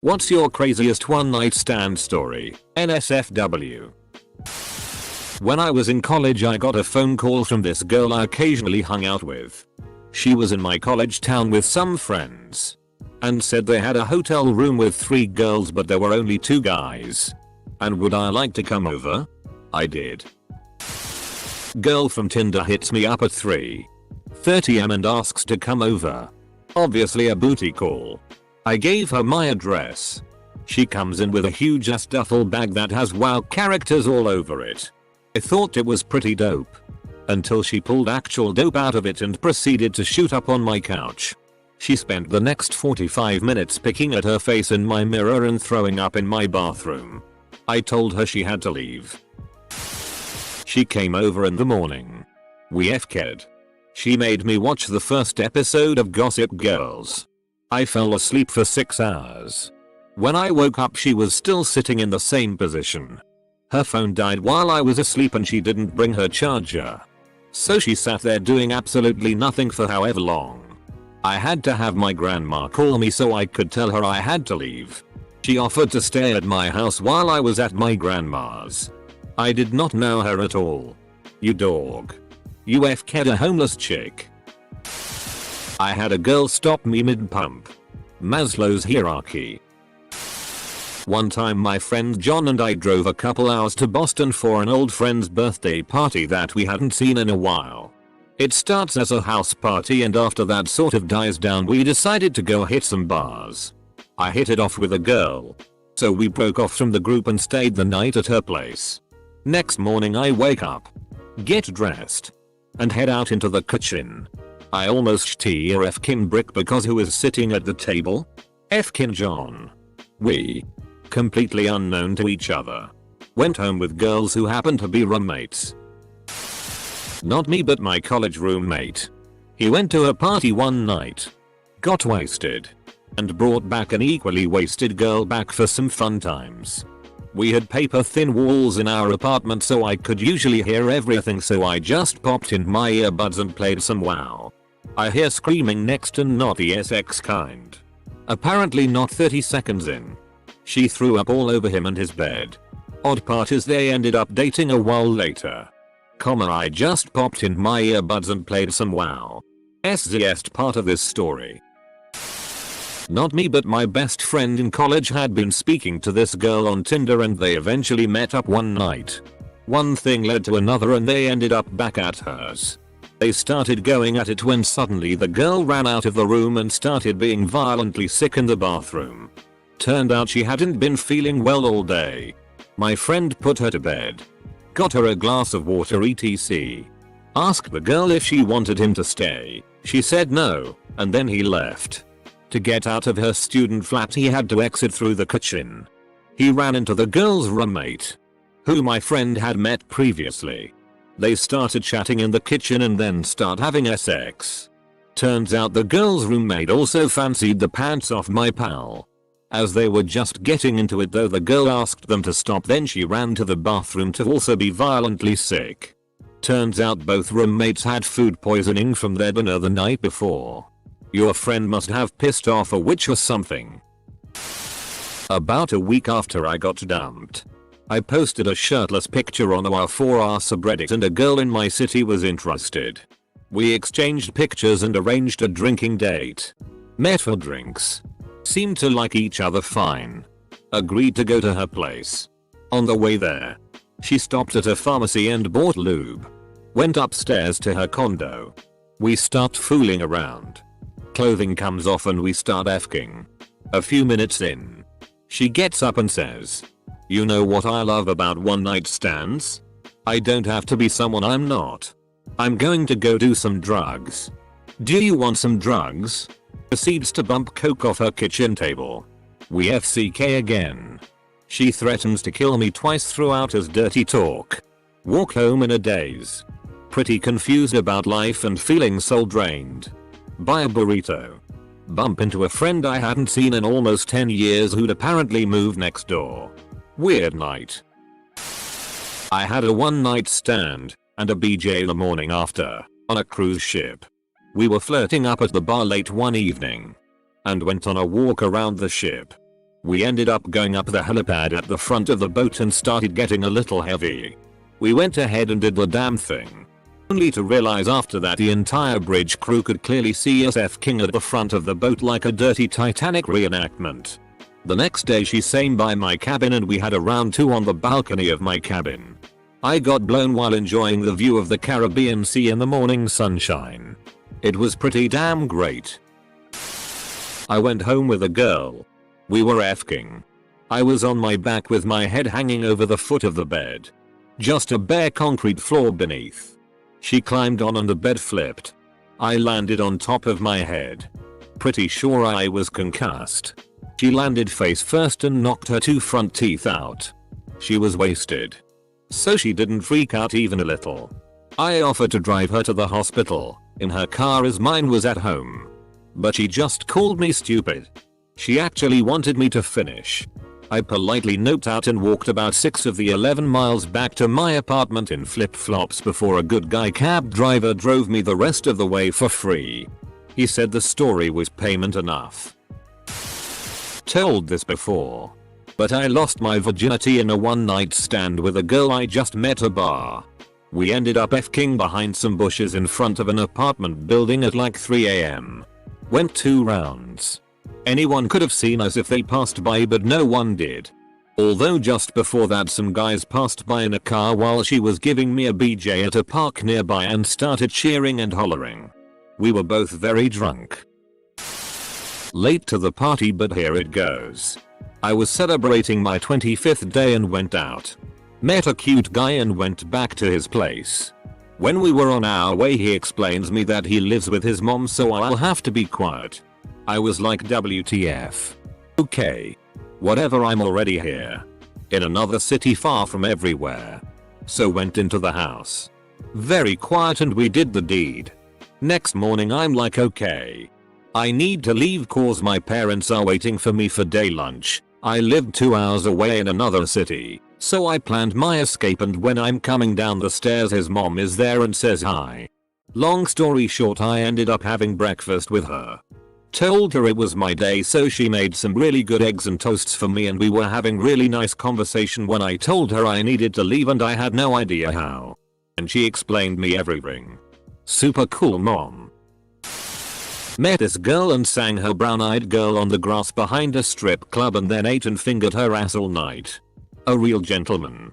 What's your craziest one night stand story? NSFW. When I was in college I got a phone call from this girl I occasionally hung out with. She was in my college town with some friends and said they had a hotel room with 3 girls but there were only 2 guys. And would I like to come over? I did. Girl from Tinder hits me up at 3:30 am and asks to come over. Obviously a booty call. I gave her my address. She comes in with a huge ass duffel bag that has wow characters all over it. I thought it was pretty dope. Until she pulled actual dope out of it and proceeded to shoot up on my couch. She spent the next 45 minutes picking at her face in my mirror and throwing up in my bathroom. I told her she had to leave. She came over in the morning. We FK'd. She made me watch the first episode of Gossip Girls. I fell asleep for 6 hours. When I woke up she was still sitting in the same position. Her phone died while I was asleep and she didn't bring her charger. So she sat there doing absolutely nothing for however long. I had to have my grandma call me so I could tell her I had to leave. She offered to stay at my house while I was at my grandma's. I did not know her at all. You dog. You FK'd a homeless chick. I had a girl stop me mid-pump. Maslow's hierarchy. One time my friend John and I drove a couple hours to Boston for an old friend's birthday party that we hadn't seen in a while. It starts as a house party and after that sort of dies down we decided to go hit some bars. I hit it off with a girl. So we broke off from the group and stayed the night at her place. Next morning I wake up, get dressed, and head out into the kitchen. I almost tear Fkin Brick because who is sitting at the table? Fkin John. We, completely unknown to each other, went home with girls who happened to be roommates. Not me but my college roommate. He went to a party one night, got wasted, and brought back an equally wasted girl back for some fun times. We had paper thin walls in our apartment so I could usually hear everything so I just popped in my earbuds and played some WoW. I hear screaming next and not the SX kind. Apparently not 30 seconds in. She threw up all over him and his bed. Odd part is they ended up dating a while later. I just popped in my earbuds and played some WoW. SZest part of this story. Not me but my best friend in college had been speaking to this girl on Tinder and they eventually met up one night. One thing led to another and they ended up back at hers. They started going at it when suddenly the girl ran out of the room and started being violently sick in the bathroom. Turned out she hadn't been feeling well all day. My friend put her to bed, got her a glass of water etc. Asked the girl if she wanted him to stay. She said no, and then he left. To get out of her student flat he had to exit through the kitchen. He ran into the girl's roommate, who my friend had met previously. They started chatting in the kitchen and then start having sex. Turns out the girl's roommate also fancied the pants off my pal. As they were just getting into it though the girl asked them to stop then she ran to the bathroom to also be violently sick. Turns out both roommates had food poisoning from their dinner the night before. Your friend must have pissed off a witch or something. About a week after I got dumped, I posted a shirtless picture on our 4R subreddit and a girl in my city was interested. We exchanged pictures and arranged a drinking date. Met for drinks. Seemed to like each other fine. Agreed to go to her place. On the way there, she stopped at a pharmacy and bought lube. Went upstairs to her condo. We start fooling around. Clothing comes off and we start FKing. A few minutes in, she gets up and says, "You know what I love about one night stands? I don't have to be someone I'm not. I'm going to go do some drugs. Do you want some drugs?" Proceeds to bump coke off her kitchen table. We FCK again. She threatens to kill me twice throughout as dirty talk. Walk home in a daze. Pretty confused about life and feeling soul drained. Buy a burrito. Bump into a friend I hadn't seen in almost 10 years who'd apparently moved next door. Weird night. I had a one night stand and a BJ the morning after on a cruise ship. We were flirting up at the bar late one evening and went on a walk around the ship. We ended up going up the helipad at the front of the boat and started getting a little heavy. We went ahead and did the damn thing. Only to realize after that the entire bridge crew could clearly see us F-king at the front of the boat like a dirty Titanic reenactment. The next day she came by my cabin and we had a round 2 on the balcony of my cabin. I got blown while enjoying the view of the Caribbean Sea in the morning sunshine. It was pretty damn great. I went home with a girl. We were F-king. I was on my back with my head hanging over the foot of the bed. Just a bare concrete floor beneath. She climbed on and the bed flipped. I landed on top of my head. Pretty sure I was concussed. She landed face first and knocked her 2 front teeth out. She was wasted. So she didn't freak out even a little. I offered to drive her to the hospital in her car as mine was at home. But she just called me stupid. She actually wanted me to finish. I politely noped out and walked about 6 of the 11 miles back to my apartment in flip-flops before a good guy cab driver drove me the rest of the way for free. He said the story was payment enough. Told this before. But I lost my virginity in a one-night stand with a girl I just met at a bar. We ended up F-king behind some bushes in front of an apartment building at like 3 AM. Went 2 rounds. Anyone could have seen us if they passed by but no one did. Although just before that some guys passed by in a car while she was giving me a BJ at a park nearby and started cheering and hollering. We were both very drunk. Late to the party but here it goes. I was celebrating my 25th day and went out. Met a cute guy and went back to his place. When we were on our way he explains me that he lives with his mom so I'll have to be quiet. I was like WTF. Okay. Whatever, I'm already here. In another city far from everywhere. So went into the house. Very quiet and we did the deed. Next morning I'm like okay. I need to leave cause my parents are waiting for me for day lunch. I lived 2 hours away in another city. So I planned my escape and when I'm coming down the stairs his mom is there and says hi. Long story short I ended up having breakfast with her. Told her it was my day so she made some really good eggs and toasts for me and we were having really nice conversation when I told her I needed to leave and I had no idea how. And she explained me everything. Super cool mom. Met this girl and sang her Brown-Eyed Girl on the grass behind a strip club and then ate and fingered her ass all night. A real gentleman.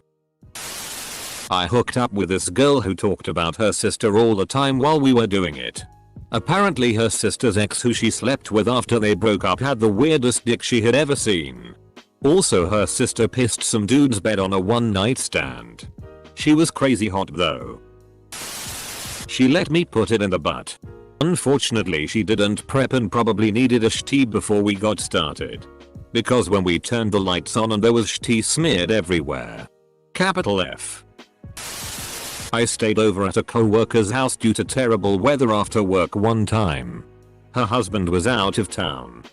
I hooked up with this girl who talked about her sister all the time while we were doing it. Apparently her sister's ex who she slept with after they broke up had the weirdest dick she had ever seen. Also her sister pissed some dude's bed on a one-night stand. She was crazy hot though. She let me put it in the butt. Unfortunately she didn't prep and probably needed a sh-tea before we got started. Because when we turned the lights on and there was sh-tea smeared everywhere. Capital F. I stayed over at a co-worker's house due to terrible weather after work one time. Her husband was out of town.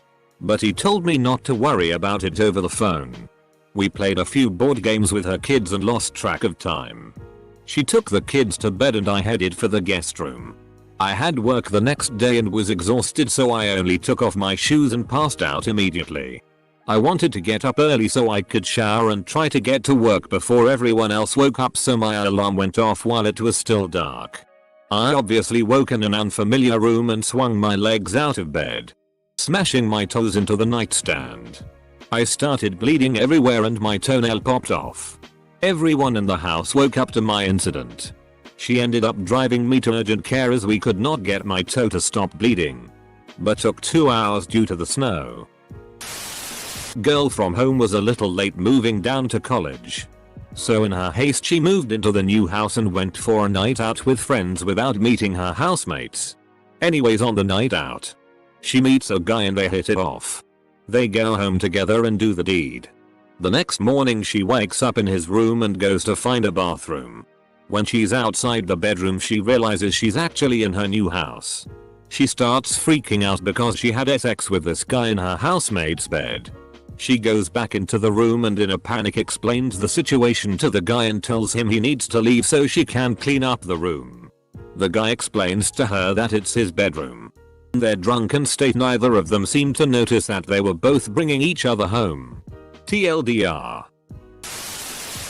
But he told me not to worry about it over the phone. We played a few board games with her kids and lost track of time. She took the kids to bed and I headed for the guest room. I had work the next day and was exhausted so I only took off my shoes and passed out immediately. I wanted to get up early so I could shower and try to get to work before everyone else woke up so my alarm went off while it was still dark. I obviously woke in an unfamiliar room and swung my legs out of bed, smashing my toes into the nightstand. I started bleeding everywhere and my toenail popped off. Everyone in the house woke up to my incident. She ended up driving me to urgent care as we could not get my toe to stop bleeding. But took 2 hours due to the snow. Girl from home was a little late moving down to college. So in her haste she moved into the new house and went for a night out with friends without meeting her housemates. Anyways, on the night out, she meets a guy and they hit it off. They go home together and do the deed. The next morning she wakes up in his room and goes to find a bathroom. When she's outside the bedroom she realizes she's actually in her new house. She starts freaking out because she had sex with this guy in her housemate's bed. She goes back into the room and in a panic explains the situation to the guy and tells him he needs to leave so she can clean up the room. The guy explains to her that it's his bedroom. In their drunken state neither of them seemed to notice that they were both bringing each other home. TLDR.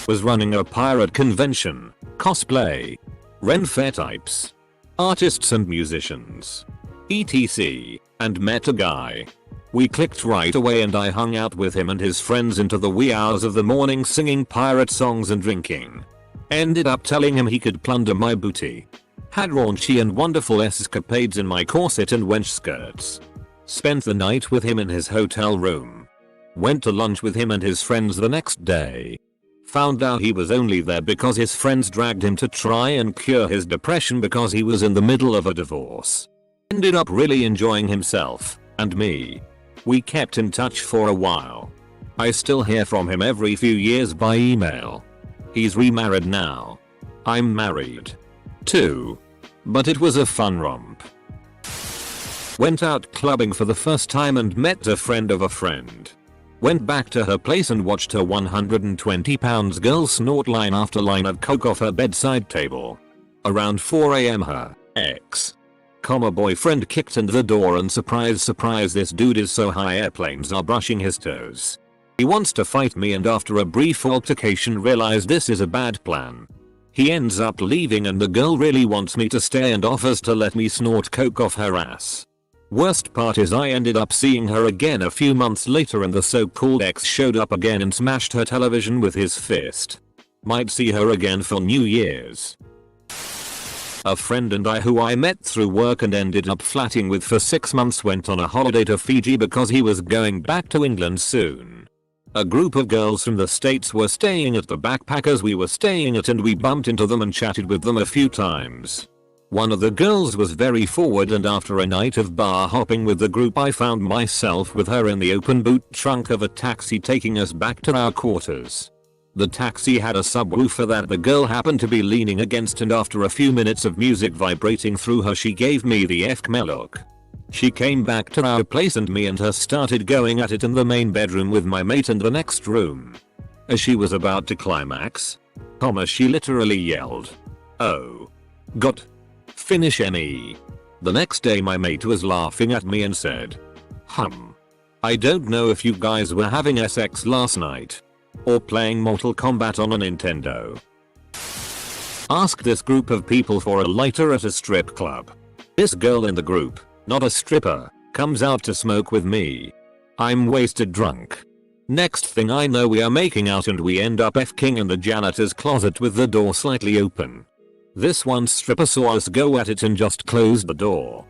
Was running a pirate convention, cosplay, Ren fair types, artists and musicians, etc. and met a guy. We clicked right away and I hung out with him and his friends into the wee hours of the morning singing pirate songs and drinking. Ended up telling him he could plunder my booty. Had raunchy and wonderful escapades in my corset and wench skirts. Spent the night with him in his hotel room. Went to lunch with him and his friends the next day. Found out he was only there because his friends dragged him to try and cure his depression because he was in the middle of a divorce. Ended up really enjoying himself, and me. We kept in touch for a while. I still hear from him every few years by email. He's remarried now. I'm married. Too. But it was a fun romp. Went out clubbing for the first time and met a friend of a friend. Went back to her place and watched her 120 pounds girl snort line after line of coke off her bedside table. Around 4 AM her ex, boyfriend kicked in the door and surprise this dude is so high airplanes are brushing his toes. He wants to fight me and after a brief altercation realized this is a bad plan. He ends up leaving and the girl really wants me to stay and offers to let me snort coke off her ass. Worst part is I ended up seeing her again a few months later and the so-called ex showed up again and smashed her television with his fist. Might see her again for New Year's. A friend and I who I met through work and ended up flatting with for 6 months went on a holiday to Fiji because he was going back to England soon. A group of girls from the States were staying at the backpackers we were staying at and we bumped into them and chatted with them a few times. One of the girls was very forward and after a night of bar hopping with the group I found myself with her in the open boot trunk of a taxi taking us back to our quarters. The taxi had a subwoofer that the girl happened to be leaning against and after a few minutes of music vibrating through her she gave me the FKME look. She came back to our place and me and her started going at it in the main bedroom with my mate in the next room. As she was about to climax, she literally yelled, "Oh. God. Finish me." The next day my mate was laughing at me and said, I don't know if you guys were having sex last night. Or playing Mortal Kombat on a Nintendo. Asked this group of people for a lighter at a strip club. This girl in the group, not a stripper, comes out to smoke with me. I'm wasted drunk. Next thing I know we are making out and we end up F-king in the janitor's closet with the door slightly open. This one stripper saw us go at it and just closed the door.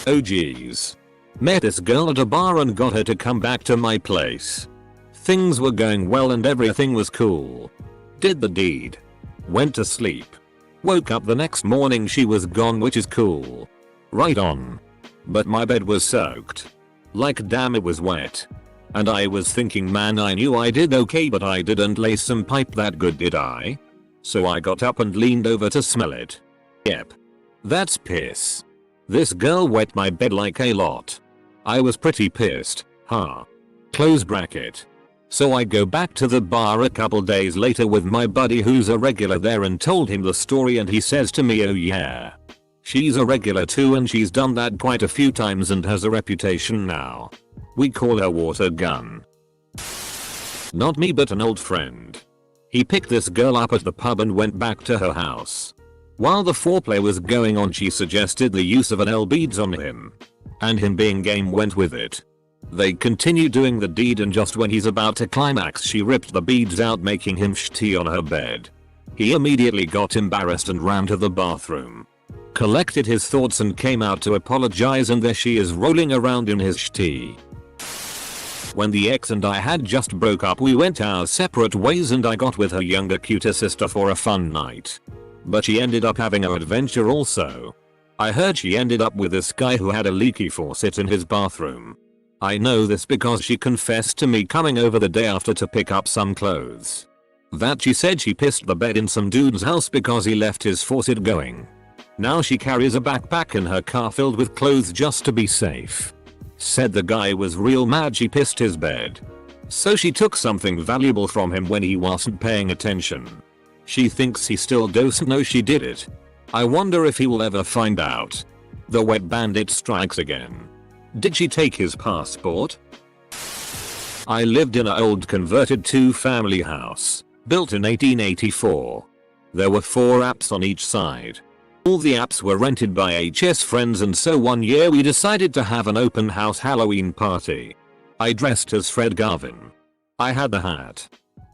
Oh geez. Met this girl at a bar and got her to come back to my place. Things were going well and everything was cool. Did the deed. Went to sleep. Woke up the next morning she was gone which is cool. Right on. But my bed was soaked. Like damn it was wet. And I was thinking man I knew I did okay but I didn't lay some pipe that good did I? So I got up and leaned over to smell it. Yep. That's piss. This girl wet my bed like a lot. I was pretty pissed, Close bracket. So I go back to the bar a couple days later with my buddy who's a regular there and told him the story and he says to me oh yeah. She's a regular too and she's done that quite a few times and has a reputation now. We call her Water Gun. Not me but an old friend. He picked this girl up at the pub and went back to her house. While the foreplay was going on she suggested the use of an L beads on him. And him being game went with it. They continued doing the deed and just when he's about to climax she ripped the beads out making him shitty on her bed. He immediately got embarrassed and ran to the bathroom. Collected his thoughts and came out to apologize and there she is rolling around in his shitty. When the ex and I had just broke up we went our separate ways and I got with her younger cuter sister for a fun night. But she ended up having an adventure also. I heard she ended up with this guy who had a leaky faucet in his bathroom. I know this because she confessed to me coming over the day after to pick up some clothes. That she said she pissed the bed in some dude's house because he left his faucet going. Now she carries a backpack in her car filled with clothes just to be safe. Said the guy was real mad she pissed his bed. So she took something valuable from him when he wasn't paying attention. She thinks he still doesn't know she did it. I wonder if he will ever find out. The wet bandit strikes again. Did she take his passport? I lived in an old converted two-family house, built in 1884. There were 4 apps on each side. All the apps were rented by HS friends, and so one year we decided to have an open house Halloween party. I dressed as Fred Garvin. I had the hat,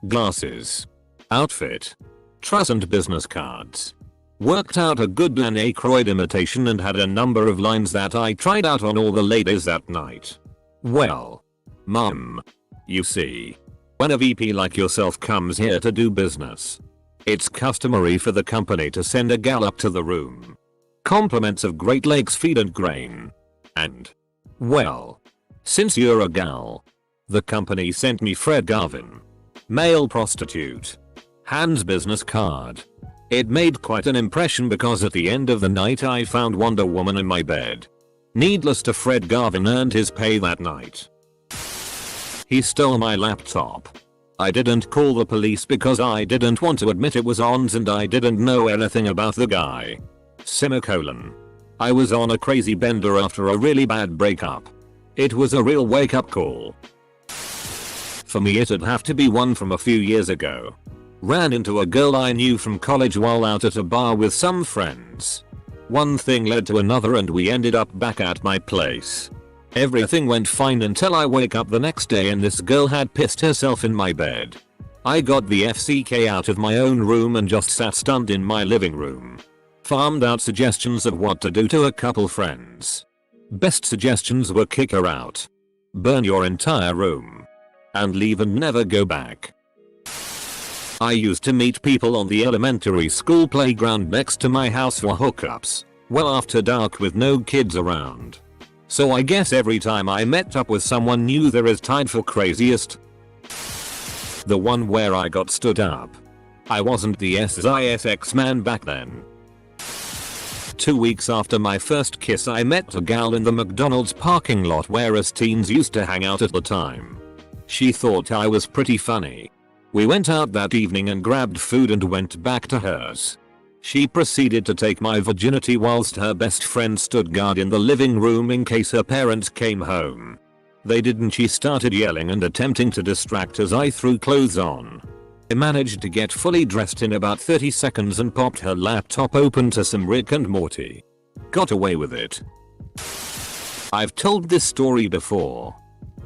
glasses, outfit, truss and business cards. Worked out a good Dan Aykroyd imitation and had a number of lines that I tried out on all the ladies that night. Well, Mum, you see, when a VP like yourself comes here to do business, it's customary for the company to send a gal up to the room. Compliments of Great Lakes feed and grain. And, well, since you're a gal, the company sent me Fred Garvin, male prostitute, Hans business card. It made quite an impression because at the end of the night I found Wonder Woman in my bed. Needless to Fred Garvin earned his pay that night. He stole my laptop. I didn't call the police because I didn't want to admit it was On's and I didn't know anything about the guy. Semicolon. I was on a crazy bender after a really bad breakup. It was a real wake-up call. For me it'd have to be one from a few years ago. Ran into a girl I knew from college while out at a bar with some friends. One thing led to another and we ended up back at my place. Everything went fine until I wake up the next day and this girl had pissed herself in my bed. I got the FCK out of my own room and just sat stunned in my living room. Farmed out suggestions of what to do to a couple friends. Best suggestions were kick her out, burn your entire room, and leave and never go back. I used to meet people on the elementary school playground next to my house for hookups, well after dark with no kids around. So I guess every time I met up with someone new there is tied for craziest. The one where I got stood up. I wasn't the SISX man back then. 2 weeks after my first kiss I met a gal in the McDonald's parking lot where us teens used to hang out at the time. She thought I was pretty funny. We went out that evening and grabbed food and went back to hers. She proceeded to take my virginity whilst her best friend stood guard in the living room in case her parents came home. They didn't. She started yelling and attempting to distract as I threw clothes on. I managed to get fully dressed in about 30 seconds and popped her laptop open to some Rick and Morty. Got away with it. I've told this story before,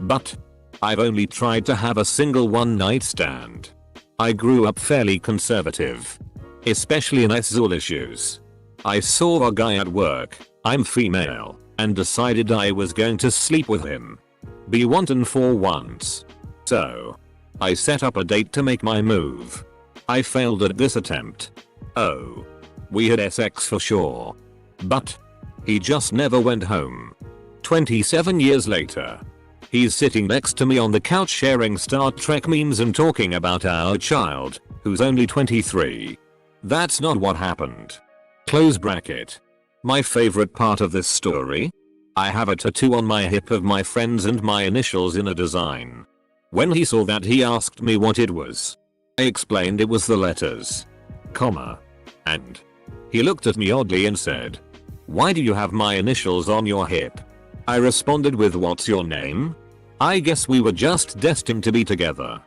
but I've only tried to have a single one night stand. I grew up fairly conservative, especially in sexual issues. I saw a guy at work, I'm female, and decided I was going to sleep with him. Be wanton for once. So I set up a date to make my move. I failed at this attempt. Oh. We had sex for sure. But he just never went home. 27 years later, he's sitting next to me on the couch sharing Star Trek memes and talking about our child, who's only 23. That's not what happened. Close bracket. My favorite part of this story? I have a tattoo on my hip of my friends and my initials in a design. When he saw that he asked me what it was. I explained it was the letters, comma, and he looked at me oddly and said, "Why do you have my initials on your hip?" I responded with, "What's your name?" I guess we were just destined to be together.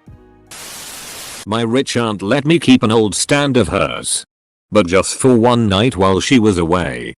My rich aunt let me keep an old stand of hers, but just for one night while she was away.